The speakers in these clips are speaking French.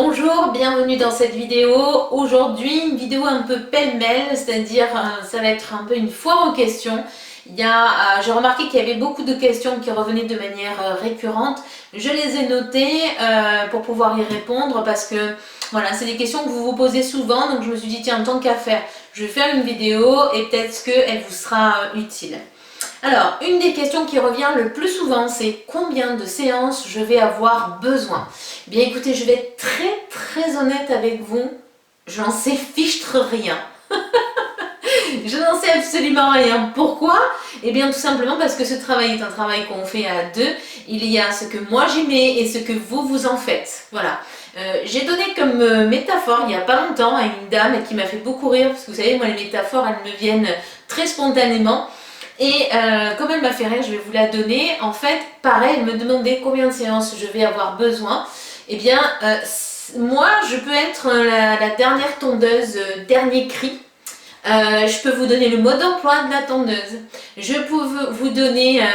Bonjour, bienvenue dans cette vidéo. Aujourd'hui, une vidéo un peu pêle-mêle, c'est-à-dire ça va être un peu une foire aux questions. J'ai remarqué qu'il y avait beaucoup de questions qui revenaient de manière récurrente. Je les ai notées pour pouvoir y répondre parce que voilà, c'est des questions que vous vous posez souvent. Donc je me suis dit, tiens, tant qu'à faire, je vais faire une vidéo et peut-être qu'elle vous sera utile. Alors, une des questions qui revient le plus souvent, c'est combien de séances je vais avoir besoin? Eh bien écoutez, je vais être très honnête avec vous, je n'en sais fichtre rien. Je n'en sais absolument rien. Pourquoi? Eh bien tout simplement parce que ce travail est un travail qu'on fait à deux. Il y a ce que moi j'aimais et ce que vous en faites. Voilà. J'ai donné comme métaphore il n'y a pas longtemps à une dame qui m'a fait beaucoup rire, parce que vous savez, moi les métaphores elles me viennent très spontanément. Et comme elle m'a fait rire, je vais vous la donner. En fait, pareil, elle me demandait combien de séances je vais avoir besoin. Eh bien, moi, je peux être la dernière tondeuse, dernier cri. Je peux vous donner le mode d'emploi de la tondeuse. Je peux vous donner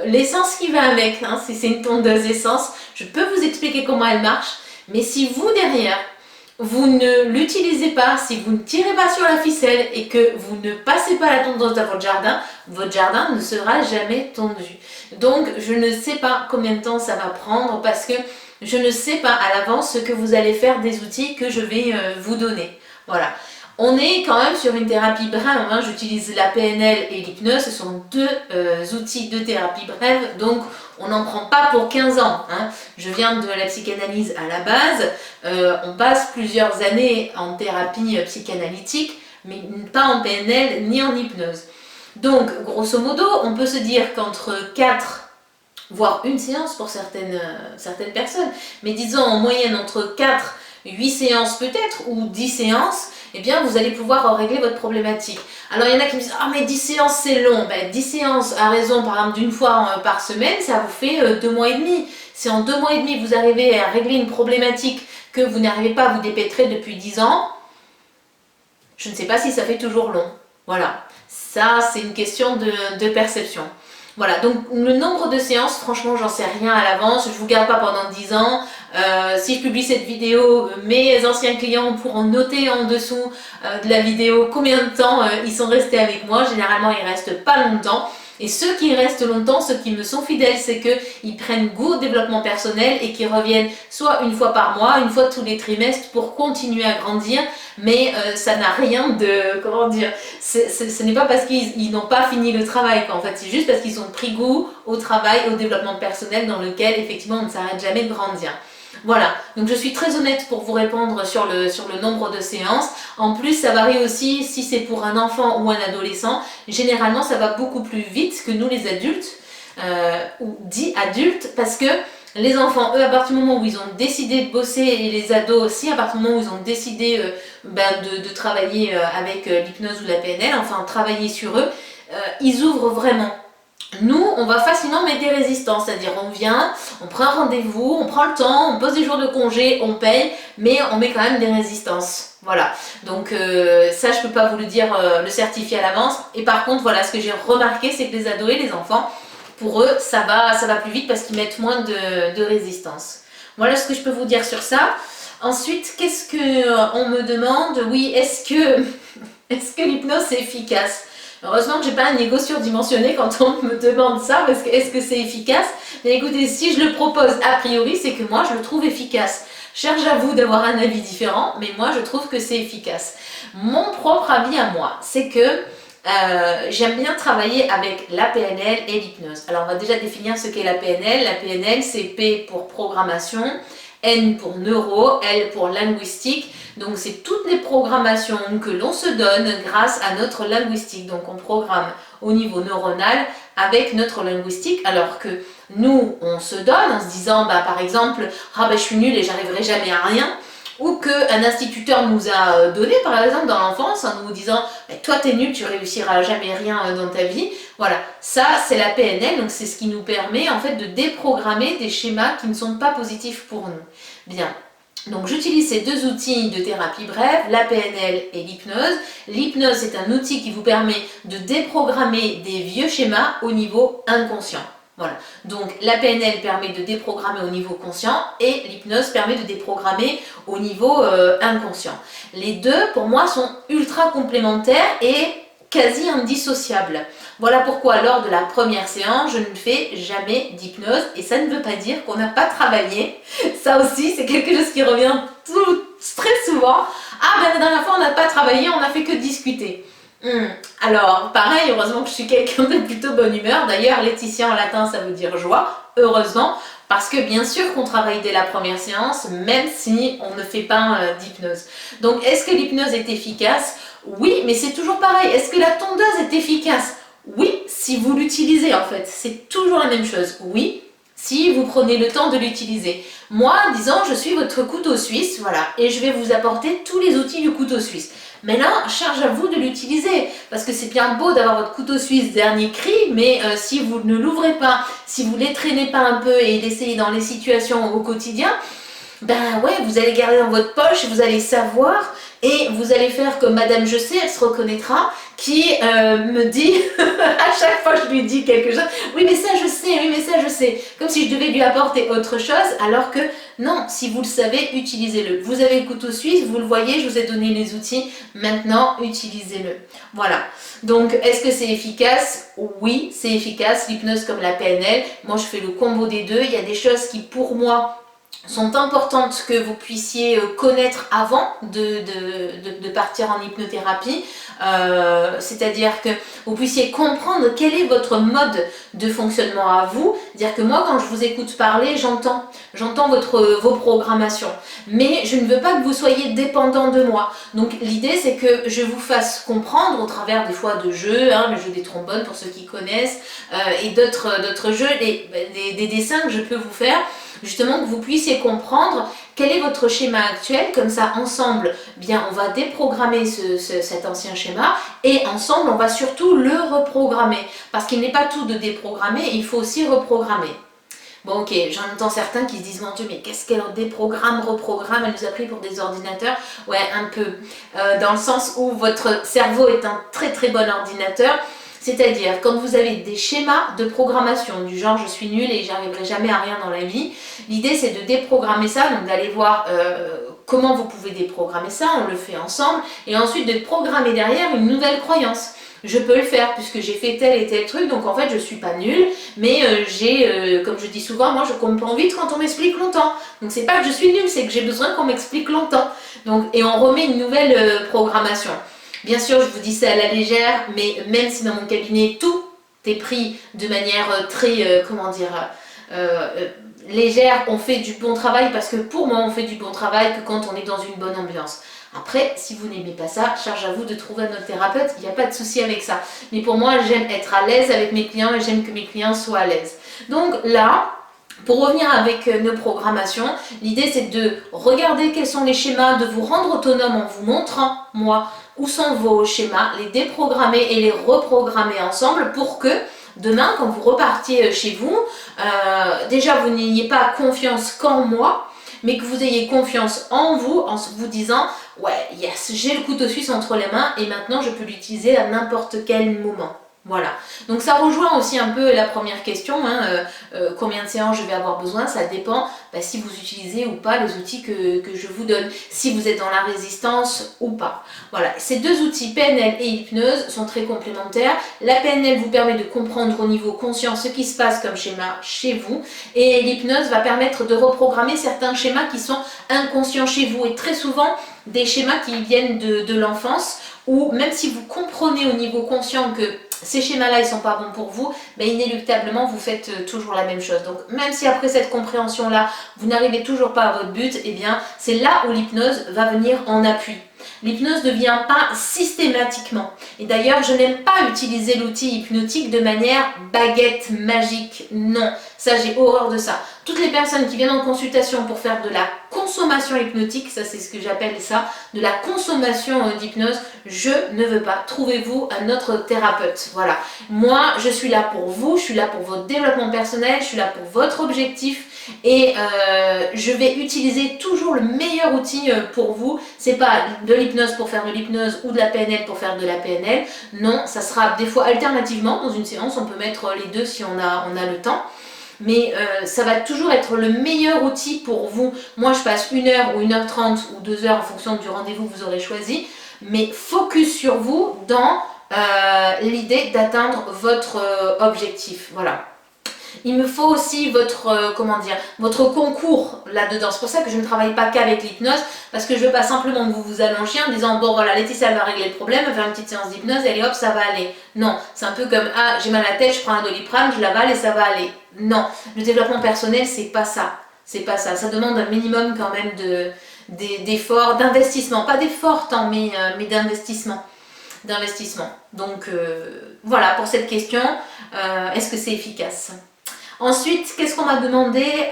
l'essence qui va avec, hein, si c'est une tondeuse essence. Je peux vous expliquer comment elle marche. Mais si vous, derrière, vous ne l'utilisez pas, si vous ne tirez pas sur la ficelle et que vous ne passez pas la tondeuse dans votre jardin ne sera jamais tondu. Donc je ne sais pas combien de temps ça va prendre parce que je ne sais pas à l'avance ce que vous allez faire des outils que je vais vous donner. Voilà. On est quand même sur une thérapie brève, hein. J'utilise la PNL et l'hypnose, ce sont deux outils de thérapie brève, donc on n'en prend pas pour 15 ans. Hein. Je viens de la psychanalyse à la base, on passe plusieurs années en thérapie psychanalytique, mais pas en PNL ni en hypnose. Donc, grosso modo, on peut se dire qu'entre 4 voire une séance pour certaines personnes, mais disons en moyenne entre 4 8 séances peut-être, ou 10 séances, eh bien vous allez pouvoir régler votre problématique. Alors il y en a qui me disent « Ah mais 10 séances c'est long ». 10 séances à raison par exemple d'une fois par semaine, ça vous fait 2 mois et demi. Si en 2 mois et demi vous arrivez à régler une problématique que vous n'arrivez pas à vous dépêtrer depuis 10 ans, je ne sais pas si ça fait toujours long. Voilà, ça c'est une question de perception. Voilà, donc le nombre de séances, franchement, j'en sais rien à l'avance. Je ne vous garde pas pendant 10 ans. Si je publie cette vidéo, mes anciens clients pourront noter en dessous de la vidéo combien de temps ils sont restés avec moi. Généralement, ils ne restent pas longtemps. Et ceux qui restent longtemps, ceux qui me sont fidèles, c'est qu'ils prennent goût au développement personnel et qu'ils reviennent soit une fois par mois, une fois tous les trimestres pour continuer à grandir. Mais ça n'a rien de... Comment dire, ce n'est pas parce qu'ils n'ont pas fini le travail. En fait, c'est juste parce qu'ils ont pris goût au travail, au développement personnel dans lequel, effectivement, on ne s'arrête jamais de grandir. Voilà, donc je suis très honnête pour vous répondre sur le nombre de séances. En plus, ça varie aussi si c'est pour un enfant ou un adolescent. Généralement, ça va beaucoup plus vite que nous les adultes, ou dits adultes, parce que les enfants, eux, à partir du moment où ils ont décidé de bosser, et les ados aussi, à partir du moment où ils ont décidé de travailler avec l'hypnose ou la PNL, enfin travailler sur eux, ils ouvrent vraiment. Nous, on va facilement mettre des résistances, c'est-à-dire on vient, on prend un rendez-vous, on prend le temps, on pose des jours de congé, on paye, mais on met quand même des résistances. Voilà, donc ça je peux pas vous le dire, le certifier à l'avance. Et par contre, voilà, ce que j'ai remarqué, c'est que les ados et les enfants, pour eux, ça va plus vite parce qu'ils mettent moins de résistance. Voilà ce que je peux vous dire sur ça. Ensuite, qu'est-ce qu'on me demande? Oui, est-ce que l'hypnose est efficace? Heureusement que j'ai pas un ego surdimensionné quand on me demande ça, parce que est-ce que c'est efficace? Mais écoutez, si je le propose a priori, c'est que moi je le trouve efficace. Charge à vous d'avoir un avis différent, mais moi je trouve que c'est efficace. Mon propre avis à moi, c'est que j'aime bien travailler avec la PNL et l'hypnose. Alors on va déjà définir ce qu'est la PNL. La PNL, c'est P pour programmation, N pour neuro, L pour linguistique. Donc c'est toutes les programmations que l'on se donne grâce à notre linguistique. Donc on programme au niveau neuronal avec notre linguistique, alors que nous on se donne en se disant par exemple je suis nulle et j'arriverai jamais à rien, ou qu'un instituteur nous a donné par exemple dans l'enfance en nous disant toi t'es nul, tu réussiras jamais rien dans ta vie. Voilà, ça c'est la PNL, donc c'est ce qui nous permet en fait de déprogrammer des schémas qui ne sont pas positifs pour nous. Bien. Donc j'utilise ces deux outils de thérapie brève, la PNL et l'hypnose. L'hypnose, c'est un outil qui vous permet de déprogrammer des vieux schémas au niveau inconscient. Voilà, donc la PNL permet de déprogrammer au niveau conscient et l'hypnose permet de déprogrammer au niveau inconscient. Les deux, pour moi, sont ultra complémentaires et quasi indissociables. Voilà pourquoi lors de la première séance, je ne fais jamais d'hypnose et ça ne veut pas dire qu'on n'a pas travaillé. Ça aussi, c'est quelque chose qui revient très souvent. Ah ben la dernière fois, on n'a pas travaillé, on n'a fait que discuter. Alors, pareil, heureusement que je suis quelqu'un de plutôt bonne humeur. D'ailleurs, Laetitia en latin, ça veut dire joie, heureusement, parce que bien sûr qu'on travaille dès la première séance, même si on ne fait pas d'hypnose. Donc, est-ce que l'hypnose est efficace? Oui, mais c'est toujours pareil. Est-ce que la tondeuse est efficace? Oui, si vous l'utilisez en fait. C'est toujours la même chose. Oui, si vous prenez le temps de l'utiliser. Moi, disons, je suis votre couteau suisse, voilà, et je vais vous apporter tous les outils du couteau suisse. Maintenant, charge à vous de l'utiliser, parce que c'est bien beau d'avoir votre couteau suisse dernier cri, mais si vous ne l'ouvrez pas, si vous ne l'étraînez pas un peu et l'essayez dans les situations au quotidien, ben ouais, vous allez garder dans votre poche, vous allez savoir, et vous allez faire comme Madame Je sais, elle se reconnaîtra, qui me dit, à chaque fois je lui dis quelque chose, oui mais ça je sais, oui mais ça je sais, comme si je devais lui apporter autre chose, alors que non, si vous le savez, utilisez-le. Vous avez le couteau suisse, vous le voyez, je vous ai donné les outils, maintenant utilisez-le. Voilà, donc est-ce que c'est efficace? Oui, c'est efficace, l'hypnose comme la PNL, moi je fais le combo des deux, il y a des choses qui pour moi sont importantes que vous puissiez connaître avant de partir en hypnothérapie, c'est-à-dire que vous puissiez comprendre quel est votre mode de fonctionnement à vous, dire que moi quand je vous écoute parler, j'entends vos programmations, mais je ne veux pas que vous soyez dépendant de moi. Donc l'idée c'est que je vous fasse comprendre au travers des fois de jeux, le jeu des trombones pour ceux qui connaissent, et d'autres jeux, des dessins que je peux vous faire, justement que vous puissiez comprendre quel est votre schéma actuel, comme ça ensemble, bien on va déprogrammer cet ancien schéma et ensemble on va surtout le reprogrammer, parce qu'il n'est pas tout de déprogrammer, il faut aussi reprogrammer. Bon ok, j'en entends certains qui se disent, mon Dieu, mais qu'est-ce qu'elle déprogramme, reprogramme, elle nous a pris pour des ordinateurs? Ouais, un peu, dans le sens où votre cerveau est un très très bon ordinateur. C'est-à-dire, quand vous avez des schémas de programmation du genre je suis nul et j'arriverai jamais à rien dans la vie, l'idée c'est de déprogrammer ça, donc d'aller voir comment vous pouvez déprogrammer ça, on le fait ensemble, et ensuite de programmer derrière une nouvelle croyance. Je peux le faire puisque j'ai fait tel et tel truc, donc en fait je suis pas nulle, mais comme je dis souvent, moi je comprends vite quand on m'explique longtemps. Donc c'est pas que je suis nulle, c'est que j'ai besoin qu'on m'explique longtemps. Donc, et on remet une nouvelle programmation. Bien sûr, je vous dis ça à la légère, mais même si dans mon cabinet, tout est pris de manière très, légère, on fait du bon travail, parce que pour moi, on fait du bon travail que quand on est dans une bonne ambiance. Après, si vous n'aimez pas ça, charge à vous de trouver un autre thérapeute, il n'y a pas de souci avec ça. Mais pour moi, j'aime être à l'aise avec mes clients et j'aime que mes clients soient à l'aise. Donc là, pour revenir avec nos programmations, l'idée c'est de regarder quels sont les schémas, de vous rendre autonome en vous montrant, moi, où sont vos schémas, les déprogrammer et les reprogrammer ensemble pour que demain, quand vous repartiez chez vous, déjà vous n'ayez pas confiance qu'en moi, mais que vous ayez confiance en vous disant « Ouais, yes, j'ai le couteau suisse entre les mains et maintenant je peux l'utiliser à n'importe quel moment. » Voilà, donc ça rejoint aussi un peu la première question, combien de séances je vais avoir besoin, ça dépend si vous utilisez ou pas les outils que je vous donne, si vous êtes dans la résistance ou pas. Voilà, ces deux outils, PNL et hypnose, sont très complémentaires. La PNL vous permet de comprendre au niveau conscient ce qui se passe comme schéma chez vous, et l'hypnose va permettre de reprogrammer certains schémas qui sont inconscients chez vous, et très souvent des schémas qui viennent de l'enfance, ou même si vous comprenez au niveau conscient que ces schémas-là, ils ne sont pas bons pour vous, mais inéluctablement, vous faites toujours la même chose. Donc, même si après cette compréhension-là, vous n'arrivez toujours pas à votre but, eh bien, c'est là où l'hypnose va venir en appui. L'hypnose ne vient pas systématiquement. Et d'ailleurs, je n'aime pas utiliser l'outil hypnotique de manière baguette magique. Non, Ça, j'ai horreur de ça. Toutes les personnes qui viennent en consultation pour faire de la consommation hypnotique, ça c'est ce que j'appelle ça, de la consommation d'hypnose, je ne veux pas. Trouvez-vous un autre thérapeute. Voilà. Moi, je suis là pour vous, je suis là pour votre développement personnel, je suis là pour votre objectif et je vais utiliser toujours le meilleur outil pour vous. C'est pas de l'hypnose pour faire de l'hypnose ou de la PNL pour faire de la PNL. Non, ça sera des fois alternativement dans une séance. On peut mettre les deux si on a le temps. Mais ça va toujours être le meilleur outil pour vous. Moi, je passe 1 heure ou 1h30 ou 2 heures en fonction du rendez-vous que vous aurez choisi. Mais focus sur vous dans l'idée d'atteindre votre objectif. Voilà. Il me faut aussi votre concours là-dedans. C'est pour ça que je ne travaille pas qu'avec l'hypnose, parce que je ne veux pas simplement que vous vous allongiez en disant bon voilà, Laetitia elle va régler le problème, elle va faire une petite séance d'hypnose et allez hop, ça va aller. Non, c'est un peu comme ah j'ai mal à la tête, je prends un Doliprane, je l'avale et ça va aller. Non, le développement personnel c'est pas ça. C'est pas ça. Ça demande un minimum quand même d'efforts, d'investissement. Pas d'efforts tant, mais d'investissement. Donc voilà pour cette question. Est-ce que c'est efficace? Ensuite, qu'est-ce qu'on m'a demandé?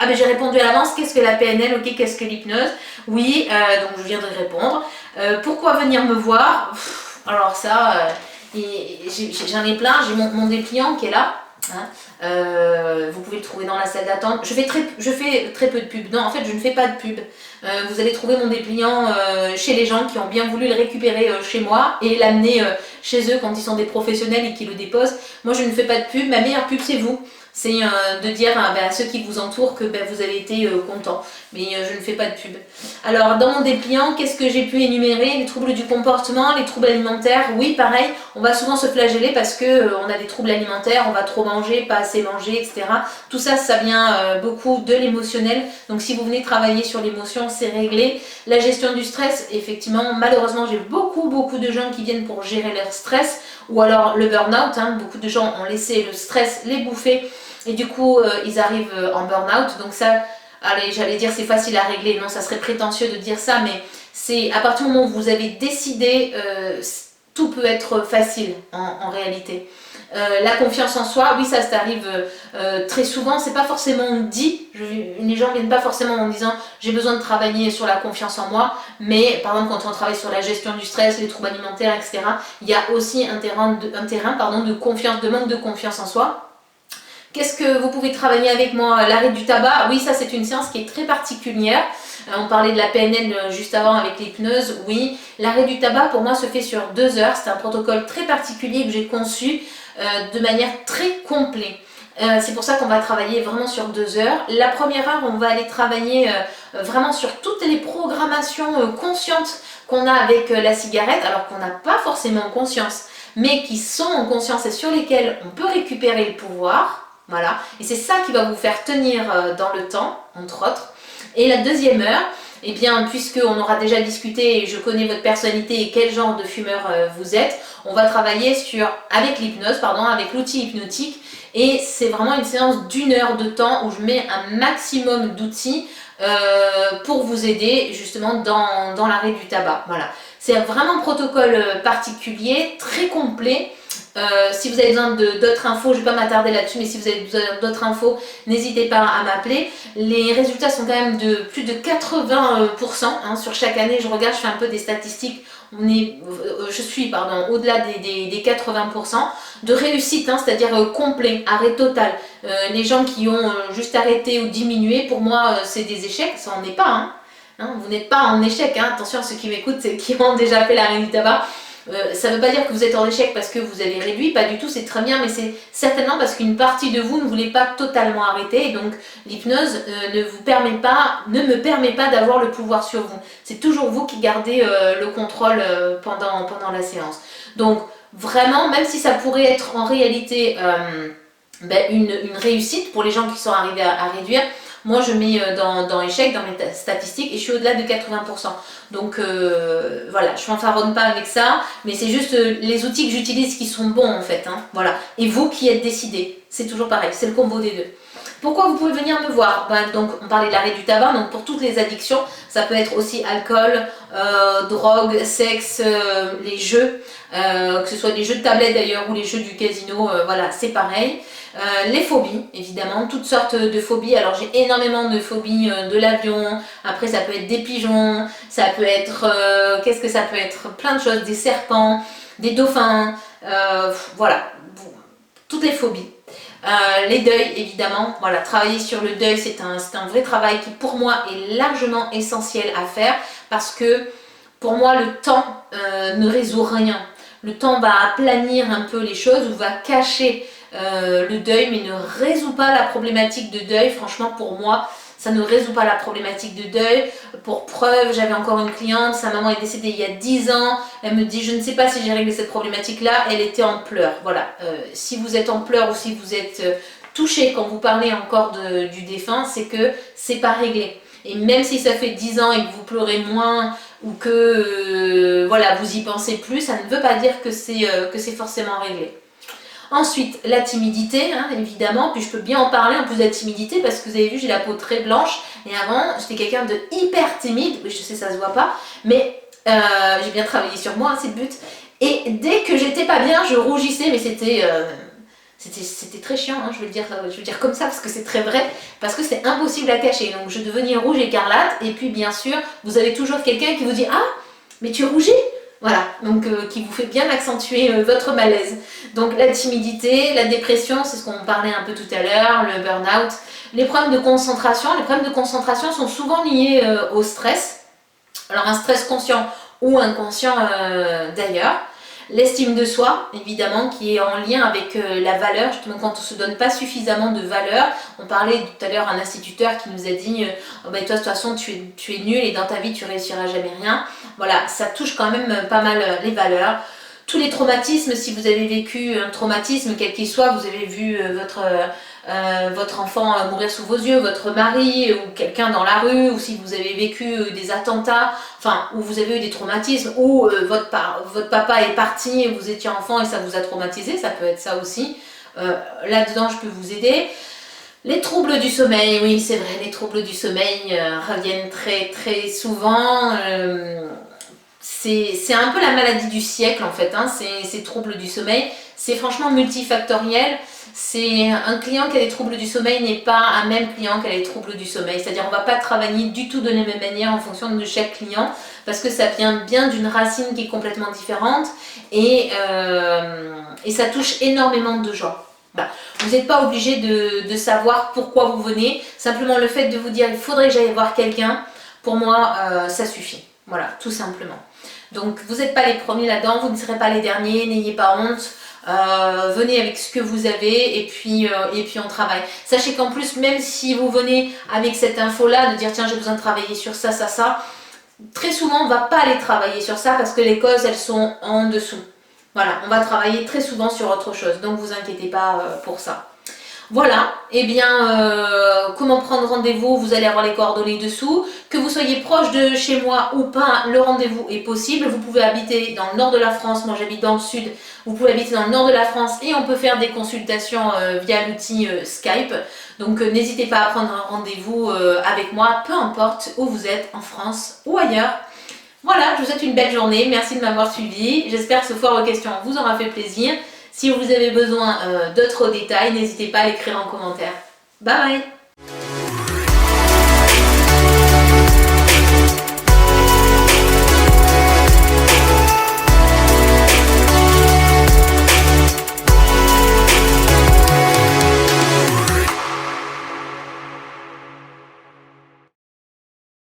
Ah ben j'ai répondu à l'avance, qu'est-ce que la PNL, ok, qu'est-ce que l'hypnose? Oui, donc je viens de répondre. Pourquoi venir me voir? Alors ça, j'en ai plein, j'ai mon dépliant qui est là. Hein. Vous pouvez le trouver dans la salle d'attente. Je fais très peu de pub. Non, en fait, je ne fais pas de pub. Vous allez trouver mon dépliant chez les gens qui ont bien voulu le récupérer chez moi et l'amener chez eux quand ils sont des professionnels et qui le déposent. Moi, je ne fais pas de pub. Ma meilleure pub, c'est vous. C'est de dire à ceux qui vous entourent que vous avez été contents. Mais je ne fais pas de pub. Alors, dans mon dépliant, qu'est-ce que j'ai pu énumérer? Les troubles du comportement, les troubles alimentaires. Oui, pareil, on va souvent se flageller parce que on a des troubles alimentaires, on va trop manger, pas assez manger, etc. Tout ça, ça vient beaucoup de l'émotionnel. Donc, si vous venez travailler sur l'émotion, c'est réglé. La gestion du stress, effectivement, malheureusement, j'ai beaucoup de gens qui viennent pour gérer leur stress ou alors le burn-out. Hein. Beaucoup de gens ont laissé le stress les bouffer et du coup, ils arrivent en burn-out. Donc ça, allez, j'allais dire c'est facile à régler. Non, ça serait prétentieux de dire ça, mais c'est à partir du moment où vous avez décidé, tout peut être facile en réalité. La confiance en soi, oui, ça arrive très souvent, c'est pas forcément dit, les gens viennent pas forcément en disant j'ai besoin de travailler sur la confiance en moi, mais par exemple quand on travaille sur la gestion du stress, les troubles alimentaires, etc., il y a aussi un terrain de confiance, de manque de confiance en soi. Qu'est-ce que vous pouvez travailler avec moi? L'arrêt du tabac, oui, ça c'est une séance qui est très particulière. On parlait de la PNL juste avant avec l'hypnose, oui. L'arrêt du tabac pour moi se fait sur 2 heures, c'est un protocole très particulier que j'ai conçu de manière très complète. C'est pour ça qu'on va travailler vraiment sur 2 heures. La première heure, on va aller travailler vraiment sur toutes les programmations conscientes qu'on a avec la cigarette, alors qu'on n'a pas forcément conscience, mais qui sont en conscience et sur lesquelles on peut récupérer le pouvoir. Voilà, et c'est ça qui va vous faire tenir dans le temps, entre autres. Et la deuxième heure, eh bien, puisqu'on aura déjà discuté et je connais votre personnalité et quel genre de fumeur vous êtes, on va travailler avec l'outil hypnotique. Et c'est vraiment une séance d'1 heure de temps où je mets un maximum d'outils pour vous aider justement dans l'arrêt du tabac. Voilà, c'est vraiment un protocole particulier, très complet. Si vous avez besoin d'autres infos, je ne vais pas m'attarder là-dessus, mais si vous avez besoin d'autres infos, n'hésitez pas à m'appeler. Les résultats sont quand même de plus de 80% hein, sur chaque année. Je regarde, je fais un peu des statistiques. Je suis au-delà des 80% de réussite, hein, c'est-à-dire complet, arrêt total. Les gens qui ont juste arrêté ou diminué, pour moi, c'est des échecs. Ça n'en est pas. Hein. Vous n'êtes pas en échec. Hein. Attention à ceux qui m'écoutent, qui ont déjà fait l'arrêt du tabac. Ça ne veut pas dire que vous êtes en échec parce que vous avez réduit, pas du tout, c'est très bien, mais c'est certainement parce qu'une partie de vous ne voulait pas totalement arrêter, et donc l'hypnose ne me permet pas d'avoir le pouvoir sur vous. C'est toujours vous qui gardez le contrôle pendant la séance. Donc vraiment, même si ça pourrait être en réalité une réussite pour les gens qui sont arrivés à réduire, moi je mets dans échec, dans mes statistiques, et je suis au-delà de 80%. Donc voilà, je ne fanfaronne pas avec ça, mais c'est juste les outils que j'utilise qui sont bons en fait. Hein, voilà. Et vous qui êtes décidé, c'est toujours pareil, c'est le combo des deux. Pourquoi vous pouvez venir me voir? Donc on parlait de l'arrêt du tabac, donc pour toutes les addictions, ça peut être aussi alcool, drogue, sexe, les jeux, que ce soit les jeux de tablette d'ailleurs ou les jeux du casino, voilà, c'est pareil. Les phobies, évidemment, toutes sortes de phobies. Alors j'ai énormément de phobies de l'avion, après ça peut être des pigeons, ça peut être, qu'est-ce que ça peut être? Plein de choses, des serpents, des dauphins, voilà, toutes les phobies. Les deuils, évidemment, voilà, travailler sur le deuil, c'est un vrai travail qui pour moi est largement essentiel à faire parce que pour moi le temps ne résout rien. Le temps va aplanir un peu les choses ou va cacher le deuil mais ne résout pas la problématique de deuil. Franchement pour moi ça ne résout pas la problématique de deuil. Pour preuve, j'avais encore une cliente, sa maman est décédée il y a 10 ans, elle me dit je ne sais pas si j'ai réglé cette problématique là, elle était en pleurs. Voilà, si vous êtes en pleurs ou si vous êtes touché quand vous parlez encore du défunt, c'est que c'est pas réglé. Et même si ça fait 10 ans et que vous pleurez moins ou que voilà, vous y pensez plus, ça ne veut pas dire que c'est forcément réglé. Ensuite, la timidité, hein, évidemment, puis je peux bien en parler en plus de la timidité parce que vous avez vu, j'ai la peau très blanche et avant, j'étais quelqu'un de hyper timide, oui, je sais, ça se voit pas, mais j'ai bien travaillé sur moi, hein, c'est le but. Et dès que j'étais pas bien, je rougissais, mais c'était très chiant, hein, je veux le dire comme ça parce que c'est très vrai, parce que c'est impossible à cacher. Donc je devenais rouge écarlate et puis bien sûr, vous avez toujours quelqu'un qui vous dit « Ah, mais tu rougis ?» Voilà, donc qui vous fait bien accentuer votre malaise. Donc la timidité, la dépression, c'est ce qu'on parlait un peu tout à l'heure, le burn-out. Les problèmes de concentration sont souvent liés au stress. Alors un stress conscient ou inconscient d'ailleurs. L'estime de soi, évidemment, qui est en lien avec la valeur, justement quand on ne se donne pas suffisamment de valeur. On parlait tout à l'heure un instituteur qui nous a dit oh ben, toi de toute façon tu es nul et dans ta vie tu réussiras jamais rien. Voilà, ça touche quand même pas mal les valeurs. Tous les traumatismes, si vous avez vécu un traumatisme, quel qu'il soit, vous avez vu votre enfant mourir sous vos yeux, votre mari ou quelqu'un dans la rue, ou si vous avez vécu des attentats, enfin, où vous avez eu des traumatismes, ou votre papa est parti et vous étiez enfant et ça vous a traumatisé, ça peut être ça aussi. Là-dedans, je peux vous aider. Les troubles du sommeil, oui, c'est vrai, les troubles du sommeil reviennent très très souvent. C'est un peu la maladie du siècle en fait, hein, ces troubles du sommeil. C'est franchement multifactoriel. C'est un client qui a des troubles du sommeil n'est pas un même client qui a des troubles du sommeil. C'est-à-dire on ne va pas travailler du tout de la même manière en fonction de chaque client parce que ça vient bien d'une racine qui est complètement différente et ça touche énormément de gens. Voilà. Vous n'êtes pas obligé de savoir pourquoi vous venez. Simplement le fait de vous dire il faudrait que j'aille voir quelqu'un, pour moi ça suffit. Voilà, tout simplement. Donc vous n'êtes pas les premiers là-dedans, vous ne serez pas les derniers, n'ayez pas honte. Venez avec ce que vous avez et puis on travaille. Sachez qu'en plus, même si vous venez avec cette info-là, de dire tiens j'ai besoin de travailler sur ça, très souvent on ne va pas aller travailler sur ça parce que les causes elles sont en dessous. Voilà, on va travailler très souvent sur autre chose, donc vous inquiétez pas pour ça. Voilà, et bien comment prendre rendez-vous, vous allez avoir les coordonnées dessous. Que vous soyez proche de chez moi ou pas, le rendez-vous est possible. Vous pouvez habiter dans le nord de la France, moi j'habite dans le sud. Vous pouvez habiter dans le nord de la France et on peut faire des consultations via l'outil Skype. Donc n'hésitez pas à prendre un rendez-vous avec moi, peu importe où vous êtes, en France ou ailleurs. Voilà, je vous souhaite une belle journée, merci de m'avoir suivi. J'espère que ce foire aux questions vous aura fait plaisir. Si vous avez besoin d'autres détails, n'hésitez pas à l'écrire en commentaire. Bye bye!